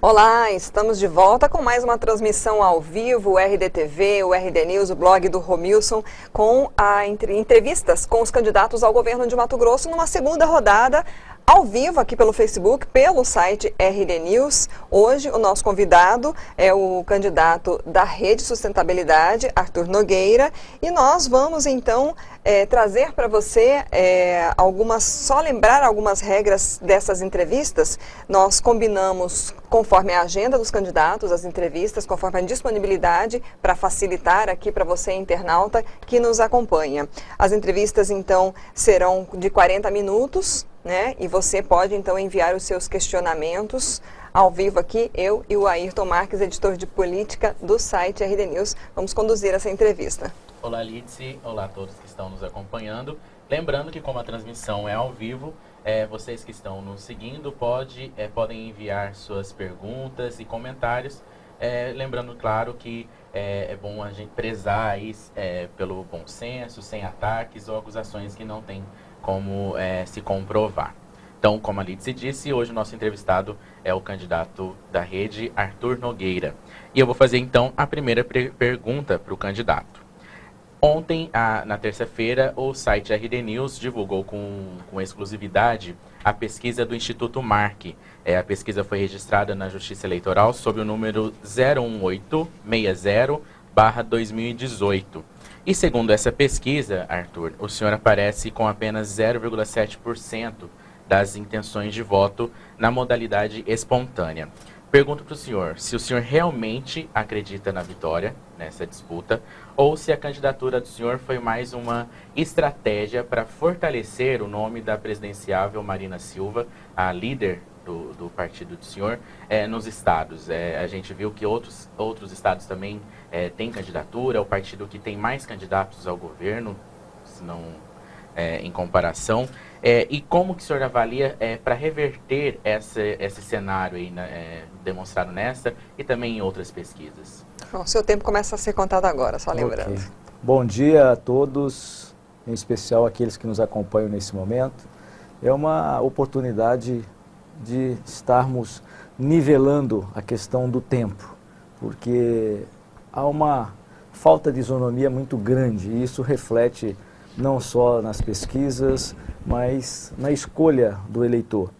Olá, estamos de volta com mais uma transmissão ao vivo, o RDTV, o RD News, o blog do Romilson, com entrevistas com os candidatos ao governo de Mato Grosso numa segunda rodada, ao vivo aqui pelo Facebook, pelo site RD News. Hoje o nosso convidado é o candidato da Rede Sustentabilidade, Arthur Nogueira, e nós vamos então trazer para você só lembrar algumas regras dessas entrevistas. Nós combinamos conforme a agenda dos candidatos, as entrevistas, conforme a disponibilidade, para facilitar aqui para você, internauta, que nos acompanha. As entrevistas, então, serão de 40 minutos, né? E você pode, então, enviar os seus questionamentos ao vivo aqui, eu e o Ayrton Marques, editor de política do site RD News. Vamos conduzir essa entrevista. Olá, Lídice. Olá a todos que estão nos acompanhando. Lembrando que, como a transmissão é ao vivo, vocês que estão nos seguindo podem enviar suas perguntas e comentários. Lembrando, claro, que é bom a gente prezar aí, pelo bom senso, sem ataques ou acusações que não tem como se comprovar. Então, como a Lídice disse, hoje o nosso entrevistado é o candidato da rede, Arthur Nogueira. E eu vou fazer, então, a primeira pergunta para o candidato. Ontem, na terça-feira, o site RD News divulgou com exclusividade a pesquisa do Instituto Mark. A pesquisa foi registrada na Justiça Eleitoral sob o número 01860/2018. E segundo essa pesquisa, Arthur, o senhor aparece com apenas 0,7% das intenções de voto na modalidade espontânea. Pergunto para o senhor se o senhor realmente acredita na vitória nessa disputa ou se a candidatura do senhor foi mais uma estratégia para fortalecer o nome da presidenciável Marina Silva, a líder do partido do senhor, nos estados. A gente viu que outros estados também têm candidatura, o partido que tem mais candidatos ao governo, se não em comparação. E como que o senhor avalia para reverter esse cenário aí, demonstrado nessa e também em outras pesquisas? O seu tempo começa a ser contado agora, só lembrando. Okay. Bom dia a todos, em especial aqueles que nos acompanham nesse momento. É uma oportunidade de estarmos nivelando a questão do tempo, porque há uma falta de isonomia muito grande e isso reflete não só nas pesquisas, mas na escolha do eleitor.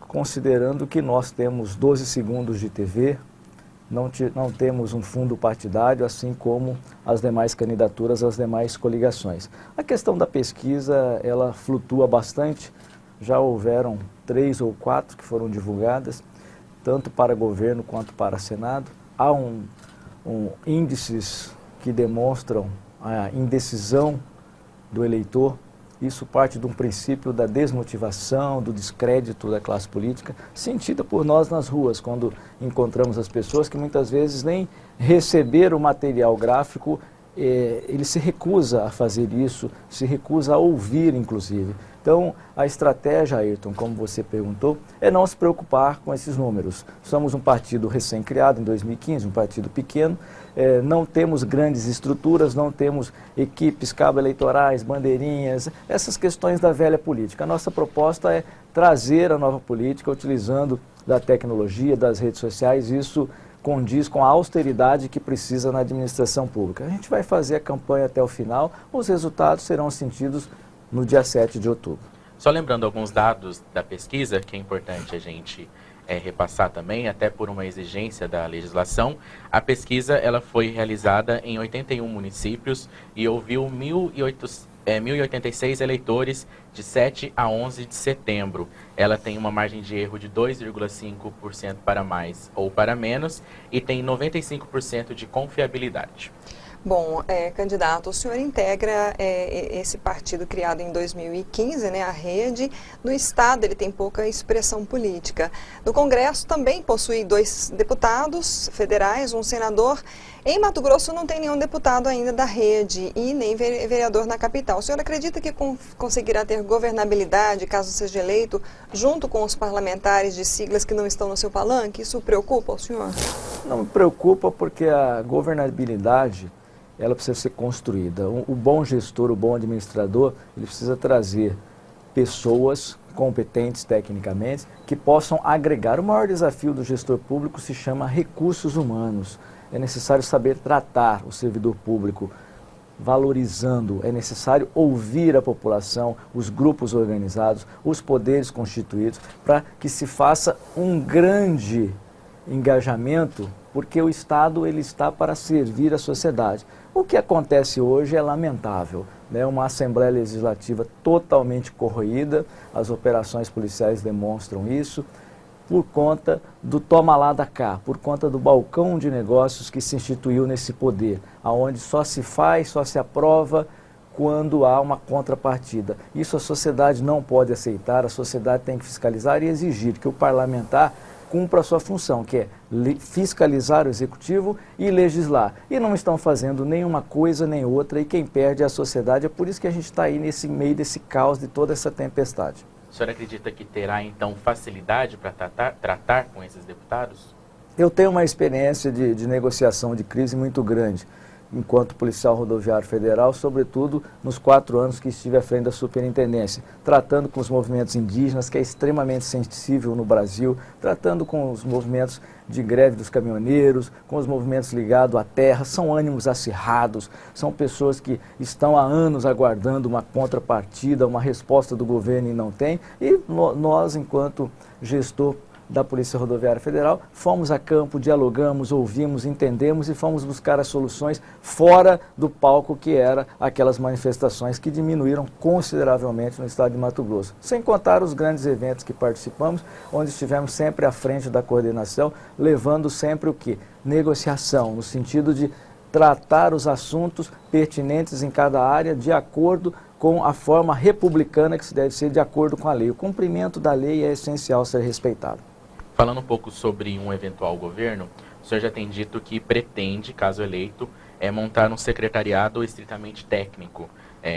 Considerando que nós temos 12 segundos de TV, não temos um fundo partidário, assim como as demais candidaturas, as demais coligações. A questão da pesquisa, ela flutua bastante, já houveram 3 ou 4 que foram divulgadas, tanto para governo quanto para Senado. Há índices que demonstram a indecisão do eleitor. Isso parte de um princípio da desmotivação, do descrédito da classe política, sentida por nós nas ruas, quando encontramos as pessoas que muitas vezes nem receberam o material gráfico, ele se recusa a fazer isso, se recusa a ouvir, inclusive. Então, a estratégia, Ayrton, como você perguntou, é não se preocupar com esses números. Somos um partido recém-criado em 2015, um partido pequeno, não temos grandes estruturas, não temos equipes, cabos eleitorais, bandeirinhas, essas questões da velha política. A nossa proposta é trazer a nova política utilizando da tecnologia, das redes sociais, isso condiz com a austeridade que precisa na administração pública. A gente vai fazer a campanha até o final, os resultados serão sentidos no dia 7 de outubro. Só lembrando alguns dados da pesquisa, que é importante a gente repassar também, até por uma exigência da legislação. A pesquisa ela foi realizada em 81 municípios e ouviu 1.086 eleitores de 7 a 11 de setembro. Ela tem uma margem de erro de 2,5% para mais ou para menos e tem 95% de confiabilidade. Bom, candidato, o senhor integra esse partido criado em 2015, né, a Rede. No Estado ele tem pouca expressão política. No Congresso também possui 2 deputados federais, um senador. Em Mato Grosso não tem nenhum deputado ainda da Rede e nem vereador na capital. O senhor acredita que conseguirá ter governabilidade, caso seja eleito, junto com os parlamentares de siglas que não estão no seu palanque? Isso preocupa o senhor? Não me preocupa porque a governabilidade ela precisa ser construída. O bom gestor, o bom administrador, ele precisa trazer pessoas competentes tecnicamente que possam agregar. O maior desafio do gestor público se chama recursos humanos. É necessário saber tratar o servidor público valorizando, é necessário ouvir a população, os grupos organizados, os poderes constituídos, para que se faça um grande engajamento, porque o Estado ele está para servir a sociedade. O que acontece hoje é lamentável, né? Uma Assembleia Legislativa totalmente corroída, as operações policiais demonstram isso, por conta do toma lá da cá, por conta do balcão de negócios que se instituiu nesse poder, aonde só se faz, só se aprova quando há uma contrapartida. Isso a sociedade não pode aceitar, a sociedade tem que fiscalizar e exigir que o parlamentar cumpra a sua função, que é fiscalizar o executivo e legislar. E não estão fazendo nenhuma coisa nem outra, e quem perde é a sociedade. É por isso que a gente está aí nesse meio desse caos, de toda essa tempestade. O senhor acredita que terá, então, facilidade para tratar com esses deputados? Eu tenho uma experiência de negociação de crise muito grande, enquanto policial rodoviário federal, sobretudo nos 4 anos que estive à frente da superintendência, tratando com os movimentos indígenas, que é extremamente sensível no Brasil, tratando com os movimentos de greve dos caminhoneiros, com os movimentos ligados à terra. São ânimos acirrados, são pessoas que estão há anos aguardando uma contrapartida, uma resposta do governo e não tem, e nós, enquanto gestor da Polícia Rodoviária Federal, fomos a campo, dialogamos, ouvimos, entendemos e fomos buscar as soluções fora do palco que era aquelas manifestações que diminuíram consideravelmente no estado de Mato Grosso. Sem contar os grandes eventos que participamos, onde estivemos sempre à frente da coordenação, levando sempre o quê? Negociação, no sentido de tratar os assuntos pertinentes em cada área de acordo com a forma republicana que se deve ser, de acordo com a lei. O cumprimento da lei é essencial ser respeitado. Falando um pouco sobre um eventual governo, o senhor já tem dito que pretende, caso eleito, montar um secretariado estritamente técnico,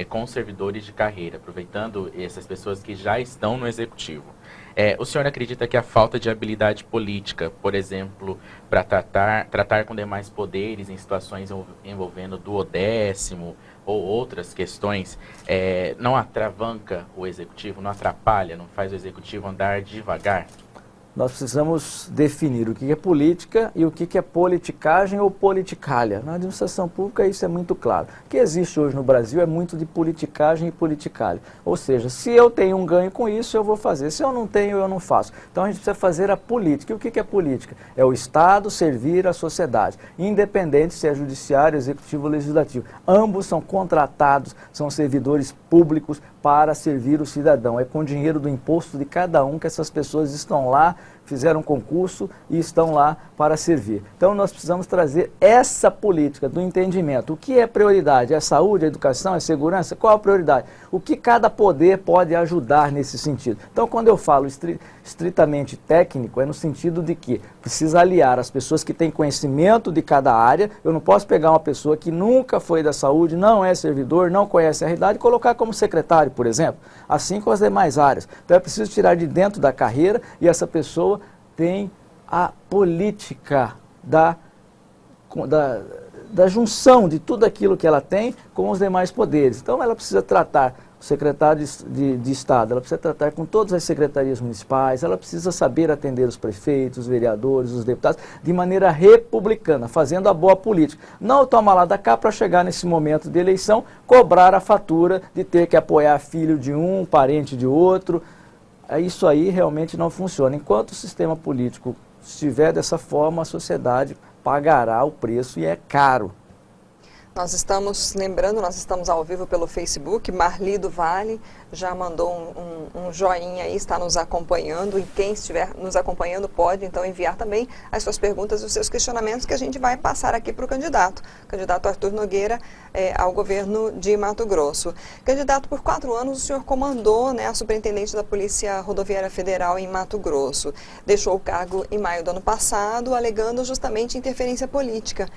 com servidores de carreira, aproveitando essas pessoas que já estão no executivo. O senhor acredita que a falta de habilidade política, por exemplo, para tratar com demais poderes em situações envolvendo duodécimo ou outras questões, não atravanca o executivo, não atrapalha, não faz o executivo andar devagar? Nós precisamos definir o que é política e o que é politicagem ou politicalha. Na administração pública isso é muito claro. O que existe hoje no Brasil é muito de politicagem e politicalha. Ou seja, se eu tenho um ganho com isso, eu vou fazer. Se eu não tenho, eu não faço. Então a gente precisa fazer a política. E o que é política? É o Estado servir a sociedade, independente se é judiciário, executivo ou legislativo. Ambos são contratados, são servidores públicos para servir o cidadão. É com o dinheiro do imposto de cada um que essas pessoas estão lá, fizeram concurso e estão lá para servir. Então nós precisamos trazer essa política do entendimento. O que é prioridade? É saúde, é educação, é segurança? Qual a prioridade? O que cada poder pode ajudar nesse sentido? Então quando eu falo estritamente técnico, é no sentido de que precisa aliar as pessoas que têm conhecimento de cada área. Eu não posso pegar uma pessoa que nunca foi da saúde, não é servidor, não conhece a realidade e colocar como secretário, por exemplo. Assim com as demais áreas. Então é preciso tirar de dentro da carreira e essa pessoa tem a política da junção de tudo aquilo que ela tem com os demais poderes. Então ela precisa tratar o secretário de Estado, ela precisa tratar com todas as secretarias municipais, ela precisa saber atender os prefeitos, os vereadores, os deputados, de maneira republicana, fazendo a boa política. Não toma lá da cá para chegar nesse momento de eleição, cobrar a fatura de ter que apoiar filho de um, parente de outro. Isso aí realmente não funciona. Enquanto o sistema político estiver dessa forma, a sociedade pagará o preço e é caro. Nós estamos ao vivo pelo Facebook. Marli do Vale já mandou um joinha aí, está nos acompanhando. E quem estiver nos acompanhando pode então enviar também as suas perguntas e os seus questionamentos que a gente vai passar aqui para o candidato Arthur Nogueira ao governo de Mato Grosso. Candidato, por 4 anos o senhor comandou, né, a superintendente da Polícia Rodoviária Federal em Mato Grosso. Deixou o cargo em maio do ano passado, alegando justamente interferência política.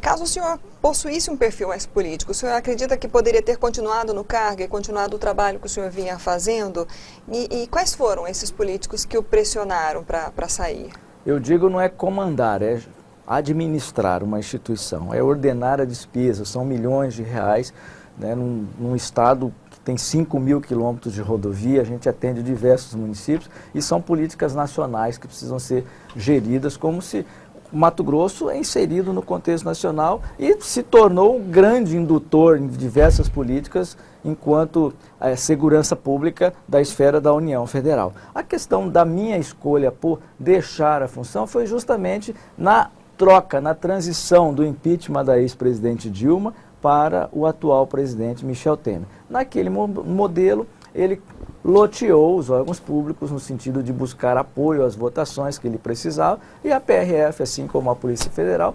Caso o senhor possuísse um perfil mais político, o senhor acredita que poderia ter continuado no cargo e continuado o trabalho que o senhor vinha fazendo? E quais foram esses políticos que o pressionaram para sair? Eu digo não é comandar, é administrar uma instituição, é ordenar a despesa, são milhões de reais, né, num estado que tem 5.000 quilômetros de rodovia, a gente atende diversos municípios e são políticas nacionais que precisam ser geridas como se Mato Grosso é inserido no contexto nacional e se tornou um grande indutor em diversas políticas enquanto segurança pública da esfera da União Federal. A questão da minha escolha por deixar a função foi justamente na troca, na transição do impeachment da ex-presidente Dilma para o atual presidente Michel Temer. Naquele modelo, ele loteou os órgãos públicos no sentido de buscar apoio às votações que ele precisava e a PRF, assim como a Polícia Federal,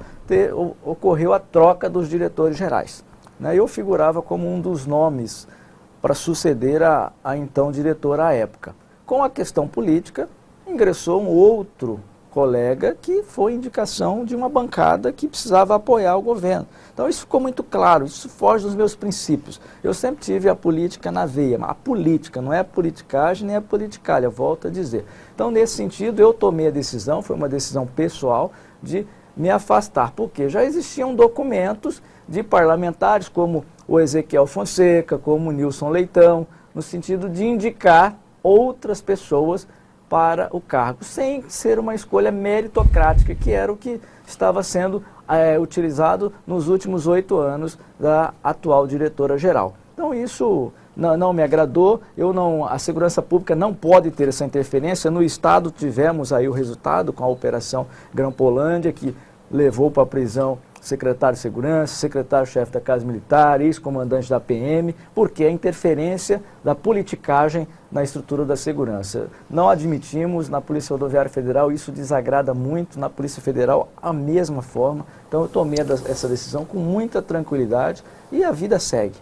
ocorreu a troca dos diretores gerais. Eu figurava como um dos nomes para suceder a então diretora à época. Com a questão política, ingressou um outro colega que foi indicação de uma bancada que precisava apoiar o governo. Então isso ficou muito claro, isso foge dos meus princípios. Eu sempre tive a política na veia, a política, não é a politicagem nem a politicalha, volto a dizer. Então nesse sentido eu tomei a decisão, foi uma decisão pessoal, de me afastar, porque já existiam documentos de parlamentares como o Ezequiel Fonseca, como o Nilson Leitão, no sentido de indicar outras pessoas para o cargo, sem ser uma escolha meritocrática, que era o que estava sendo utilizado nos últimos 8 anos da atual diretora-geral. Então isso não me agradou, a segurança pública não pode ter essa interferência. No Estado tivemos aí o resultado com a Operação Grampolândia, que levou para a prisão secretário de Segurança, secretário-chefe da Casa Militar, ex-comandante da PM, porque a interferência da politicagem na estrutura da segurança. Não admitimos na Polícia Rodoviária Federal, isso desagrada muito, na Polícia Federal a mesma forma. Então eu tomei essa decisão com muita tranquilidade e a vida segue.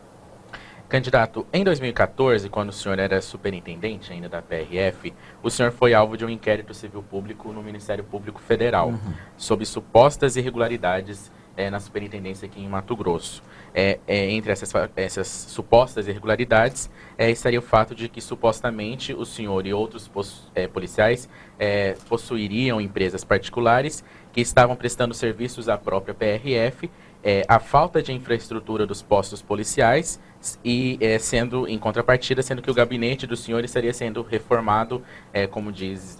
Candidato, em 2014, quando o senhor era superintendente ainda da PRF, o senhor foi alvo de um inquérito civil público no Ministério Público Federal, sobre supostas irregularidades na superintendência aqui em Mato Grosso. Entre essas supostas irregularidades estaria o fato de que supostamente o senhor e outros policiais possuiriam empresas particulares que estavam prestando serviços à própria PRF, a falta de infraestrutura dos postos policiais e sendo, em contrapartida, sendo que o gabinete do senhor estaria sendo reformado, como diz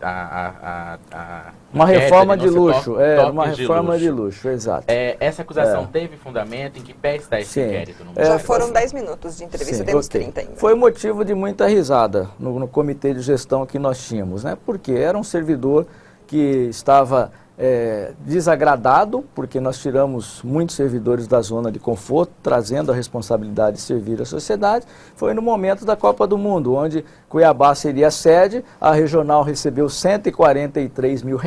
uma reforma de luxo, uma reforma de luxo, exato. Essa acusação teve fundamento? Em que pé está esse inquérito? Já foram 10 minutos de entrevista, temos 30 ainda. Foi motivo de muita risada no comitê de gestão que nós tínhamos, né? Porque era um servidor que estava desagradado, porque nós tiramos muitos servidores da zona de conforto, trazendo a responsabilidade de servir a sociedade. Foi no momento da Copa do Mundo, onde Cuiabá seria a sede, a regional recebeu R$143 mil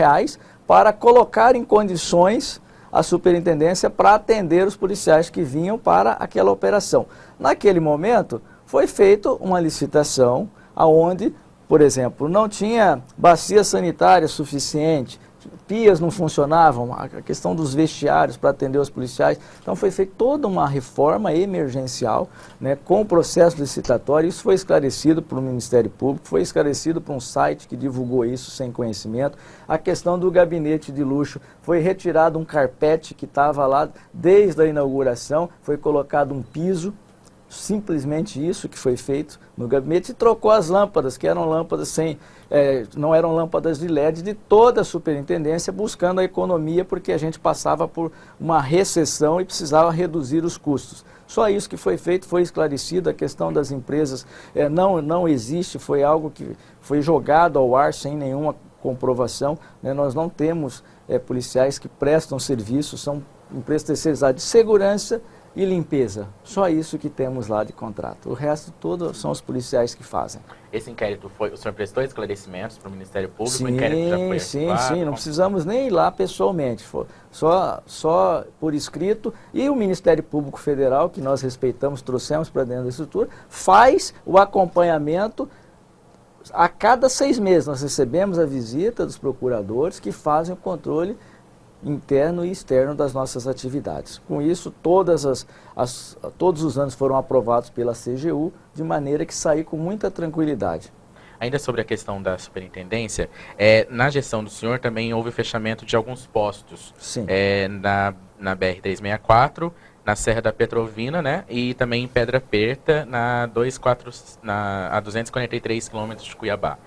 para colocar em condições a superintendência para atender os policiais que vinham para aquela operação. Naquele momento, foi feita uma licitação onde, por exemplo, não tinha bacia sanitária suficiente, pias não funcionavam, a questão dos vestiários para atender os policiais. Então foi feita toda uma reforma emergencial, né, com o processo licitatório. Isso foi esclarecido para o Ministério Público, foi esclarecido para um site que divulgou isso sem conhecimento. A questão do gabinete de luxo, foi retirado um carpete que estava lá desde a inauguração, foi colocado um piso. Simplesmente isso que foi feito no gabinete, e trocou as lâmpadas, que eram lâmpadas não eram lâmpadas de LED, de toda a superintendência, buscando a economia, porque a gente passava por uma recessão e precisava reduzir os custos. Só isso que foi feito, foi esclarecido. A questão das empresas não existe, foi algo que foi jogado ao ar sem nenhuma comprovação, né? Nós não temos policiais que prestam serviço, são empresas terceirizadas de segurança e limpeza. Só isso que temos lá de contrato. O resto todo são os policiais que fazem. Esse inquérito o senhor prestou esclarecimentos para o Ministério Público? Sim, o inquérito já foi sim, não precisamos nem ir lá pessoalmente, só por escrito. E o Ministério Público Federal, que nós respeitamos, trouxemos para dentro da estrutura, faz o acompanhamento. A cada 6 meses nós recebemos a visita dos procuradores que fazem o controle interno e externo das nossas atividades. Com isso, todos os anos foram aprovados pela CGU, de maneira que saí com muita tranquilidade. Ainda sobre a questão da superintendência, na gestão do senhor também houve o fechamento de alguns postos. Sim. Na BR-364, na Serra da Petrovina, né? E também em Pedra Preta, a 243 quilômetros de Cuiabá.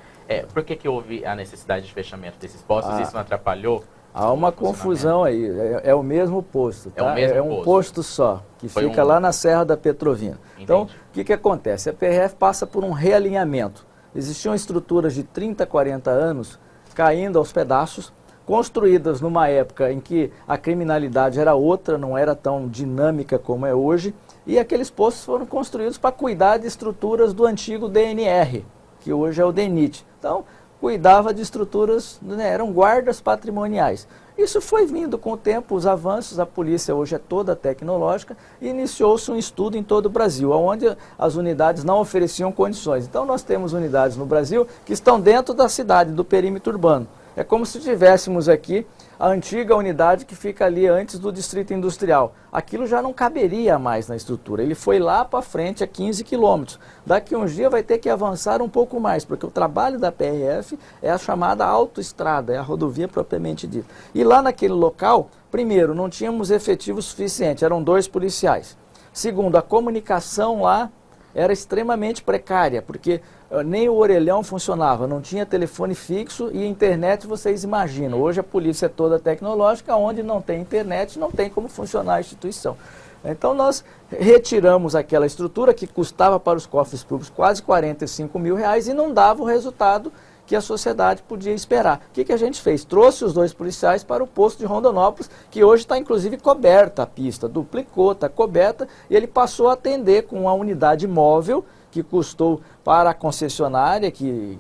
Por que houve a necessidade de fechamento desses postos? Isso não atrapalhou? Há uma confusão aí, é o mesmo posto, tá? É o mesmo um posto só, que Foi fica lá na Serra da Petrovina. Entendi. Então, o que acontece? A PRF passa por um realinhamento. Existiam estruturas de 30, 40 anos caindo aos pedaços, construídas numa época em que a criminalidade era outra, não era tão dinâmica como é hoje, e aqueles postos foram construídos para cuidar de estruturas do antigo DNR, que hoje é o DENIT. Então, cuidava de estruturas, né, eram guardas patrimoniais. Isso foi vindo com o tempo, os avanços, a polícia hoje é toda tecnológica, e iniciou-se um estudo em todo o Brasil, onde as unidades não ofereciam condições. Então nós temos unidades no Brasil que estão dentro da cidade, do perímetro urbano. É como se tivéssemos aqui a antiga unidade que fica ali antes do distrito industrial. Aquilo já não caberia mais na estrutura. Ele foi lá para frente a 15 quilômetros. Daqui uns dias vai ter que avançar um pouco mais, porque o trabalho da PRF é a chamada autoestrada, é a rodovia propriamente dita. E lá naquele local, primeiro, não tínhamos efetivo suficiente, eram 2 policiais. Segundo, a comunicação lá era extremamente precária, porque nem o orelhão funcionava, não tinha telefone fixo e internet, vocês imaginam. Hoje a polícia é toda tecnológica, onde não tem internet, não tem como funcionar a instituição. Então nós retiramos aquela estrutura que custava para os cofres públicos quase R$45 mil e não dava o resultado que a sociedade podia esperar. O que a gente fez? Trouxe os 2 policiais para o posto de Rondonópolis, que hoje está inclusive coberta a pista, duplicou, está coberta, e ele passou a atender com uma unidade móvel, que custou para a concessionária que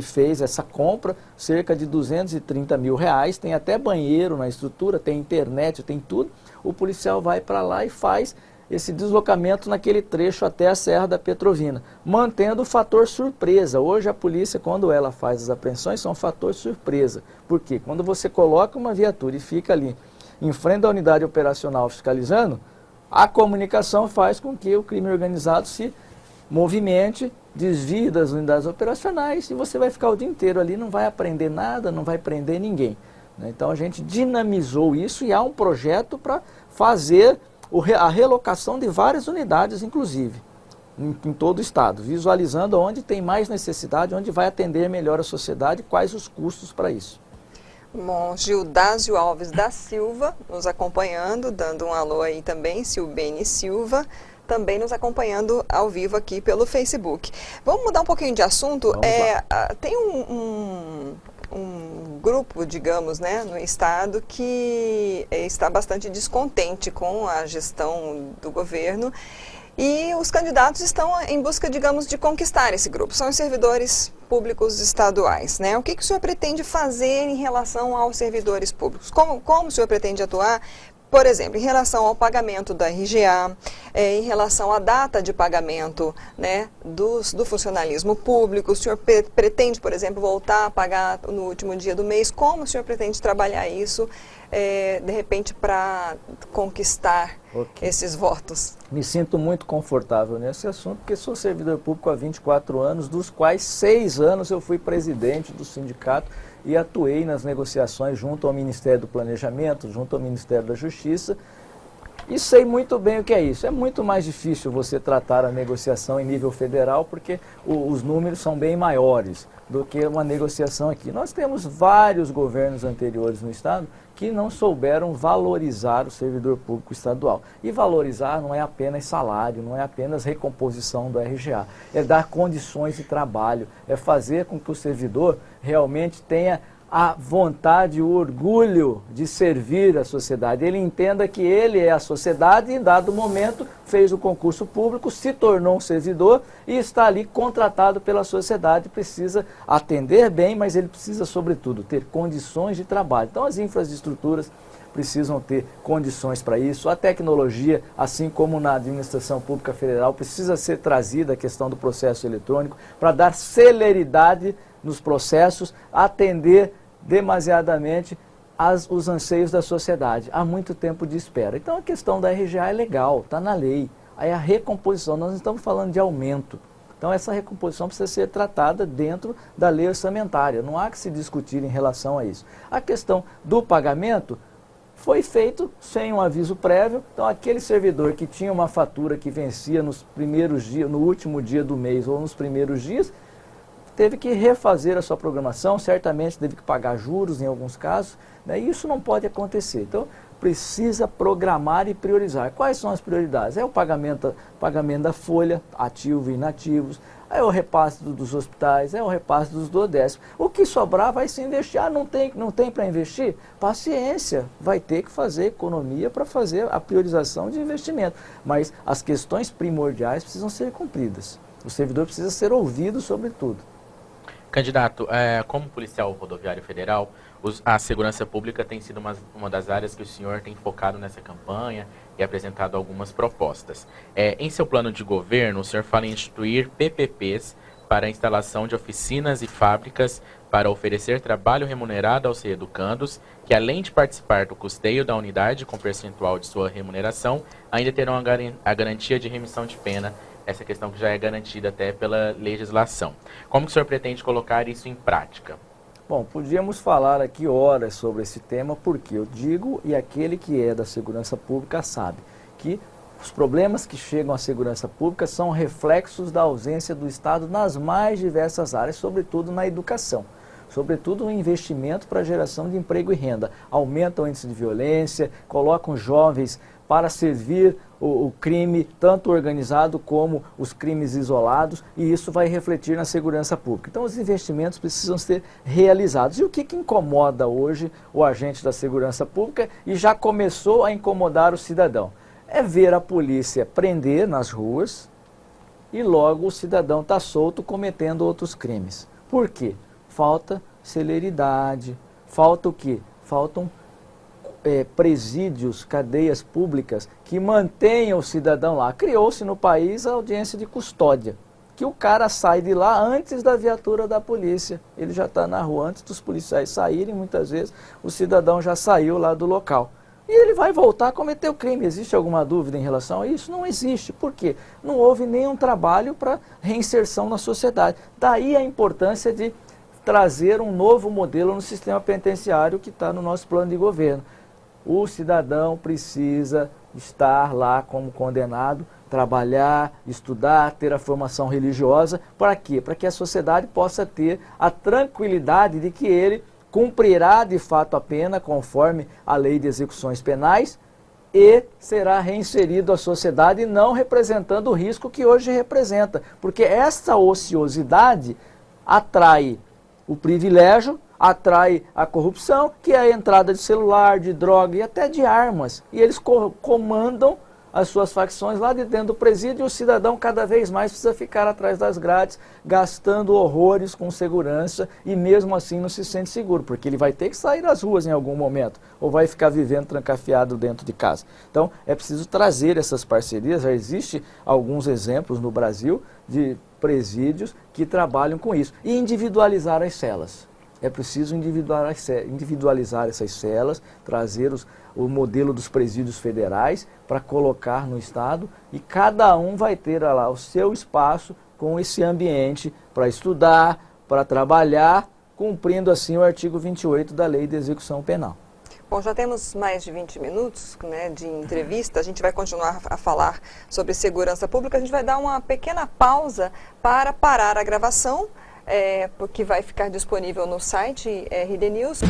fez essa compra cerca de R$230 mil, tem até banheiro na estrutura, tem internet, tem tudo. O policial vai para lá e faz esse deslocamento naquele trecho até a Serra da Petrovina, mantendo o fator surpresa. Hoje a polícia, quando ela faz as apreensões, são um fator surpresa. Por quê? Quando você coloca uma viatura e fica ali em frente à unidade operacional fiscalizando, a comunicação faz com que o crime organizado se movimente, desvie das unidades operacionais, e você vai ficar o dia inteiro ali, não vai aprender nada, não vai prender ninguém. Então a gente dinamizou isso e há um projeto para fazer a relocação de várias unidades, inclusive, em todo o estado, visualizando onde tem mais necessidade, onde vai atender melhor a sociedade, quais os custos para isso. Bom, Gildásio Alves da Silva nos acompanhando, dando um alô aí também, Silbene Silva, também nos acompanhando ao vivo aqui pelo Facebook. Vamos mudar um pouquinho de assunto. Tem um grupo, digamos, né, no estado que está bastante descontente com a gestão do governo e os candidatos estão em busca, digamos, de conquistar esse grupo. São os servidores públicos estaduais, né? O que o senhor pretende fazer em relação aos servidores públicos? Como o senhor pretende atuar? Por exemplo, em relação ao pagamento da RGA, em relação à data de pagamento, né, do funcionalismo público, o senhor pretende, por exemplo, voltar a pagar no último dia do mês? Como o senhor pretende trabalhar isso, de repente, para conquistar esses votos? Me sinto muito confortável nesse assunto, porque sou servidor público há 24 anos, dos quais 6 anos eu fui presidente do sindicato e atuei nas negociações junto ao Ministério do Planejamento, junto ao Ministério da Justiça, e sei muito bem o que é isso. É muito mais difícil você tratar a negociação em nível federal, porque os números são bem maiores do que uma negociação aqui. Nós temos vários governos anteriores no estado que não souberam valorizar o servidor público estadual. E valorizar não é apenas salário, não é apenas recomposição do RGA, é dar condições de trabalho, é fazer com que o servidor realmente tenha a vontade, o orgulho de servir a sociedade. Ele entenda que ele é a sociedade e, em dado momento, fez o concurso público, se tornou um servidor e está ali contratado pela sociedade. Precisa atender bem, mas ele precisa, sobretudo, ter condições de trabalho. Então, as infraestruturas precisam ter condições para isso. A tecnologia, assim como na administração pública federal, precisa ser trazida a questão do processo eletrônico para dar celeridade nos processos, atender demasiadamente os anseios da sociedade. Há muito tempo de espera. Então a questão da RGA é legal, está na lei. Aí a recomposição, nós não estamos falando de aumento, Então essa recomposição precisa ser tratada dentro da lei orçamentária, não há que se discutir em relação a isso. A questão do pagamento foi feito sem um aviso prévio, então aquele servidor que tinha uma fatura que vencia nos primeiros dias, no último dia do mês ou nos primeiros dias, teve que refazer a sua programação, certamente teve que pagar juros em alguns casos, né? E isso não pode acontecer. Então, precisa programar e priorizar. Quais são as prioridades? É o pagamento da folha, ativo e inativos, é o repasse dos hospitais, é o repasse dos duodécimos. O que sobrar vai se investir. Ah, não tem para investir? Paciência, vai ter que fazer economia para fazer a priorização de investimento. Mas as questões primordiais precisam ser cumpridas. O servidor precisa ser ouvido sobre tudo. Candidato, como policial rodoviário federal, a segurança pública tem sido uma das áreas que o senhor tem focado nessa campanha e apresentado algumas propostas. Em seu plano de governo, o senhor fala em instituir PPPs para a instalação de oficinas e fábricas para oferecer trabalho remunerado aos reeducandos, que além de participar do custeio da unidade com percentual de sua remuneração, ainda terão a garantia de remissão de pena, essa questão que já é garantida até pela legislação. Como que o senhor pretende colocar isso em prática? Bom, podíamos falar aqui horas sobre esse tema, porque eu digo, e aquele que é da segurança pública sabe, que os problemas que chegam à segurança pública são reflexos da ausência do Estado nas mais diversas áreas, sobretudo na educação. Sobretudo o investimento para a geração de emprego e renda. Aumenta o índice de violência, colocam jovens para servir o crime, tanto organizado como os crimes isolados, e isso vai refletir na segurança pública. Então os investimentos precisam ser realizados. E o que incomoda hoje o agente da segurança pública e já começou a incomodar o cidadão? É ver a polícia prender nas ruas e logo o cidadão está solto cometendo outros crimes. Por quê? Falta celeridade, falta o quê? Faltam presídios, cadeias públicas que mantenham o cidadão lá. Criou-se no país a audiência de custódia, que o cara sai de lá antes da viatura da polícia. Ele já está na rua antes dos policiais saírem, muitas vezes o cidadão já saiu lá do local. E ele vai voltar a cometer o crime. Existe alguma dúvida em relação a isso? Não existe. Por quê? Não houve nenhum trabalho para reinserção na sociedade. Daí a importância de trazer um novo modelo no sistema penitenciário que está no nosso plano de governo. O cidadão precisa estar lá como condenado, trabalhar, estudar, ter a formação religiosa. Para quê? Para que a sociedade possa ter a tranquilidade de que ele cumprirá de fato a pena conforme a lei de execuções penais e será reinserido à sociedade, não representando o risco que hoje representa. Porque essa ociosidade atrai o privilégio, atrai a corrupção, que é a entrada de celular, de droga e até de armas. E eles comandam as suas facções lá de dentro do presídio, e o cidadão cada vez mais precisa ficar atrás das grades, gastando horrores com segurança, e mesmo assim não se sente seguro, porque ele vai ter que sair às ruas em algum momento, ou vai ficar vivendo trancafiado dentro de casa. Então é preciso trazer essas parcerias. Já existem alguns exemplos no Brasil de presídios que trabalham com isso, e individualizar as celas. É preciso individualizar essas celas, trazer o modelo dos presídios federais para colocar no Estado, e cada um vai ter lá o seu espaço com esse ambiente para estudar, para trabalhar, cumprindo assim o artigo 28 da Lei de Execução Penal. Bom, já temos mais de 20 minutos, né, de entrevista. A gente vai continuar a falar sobre segurança pública. A gente vai dar uma pequena pausa para parar a gravação, porque vai ficar disponível no site RD News.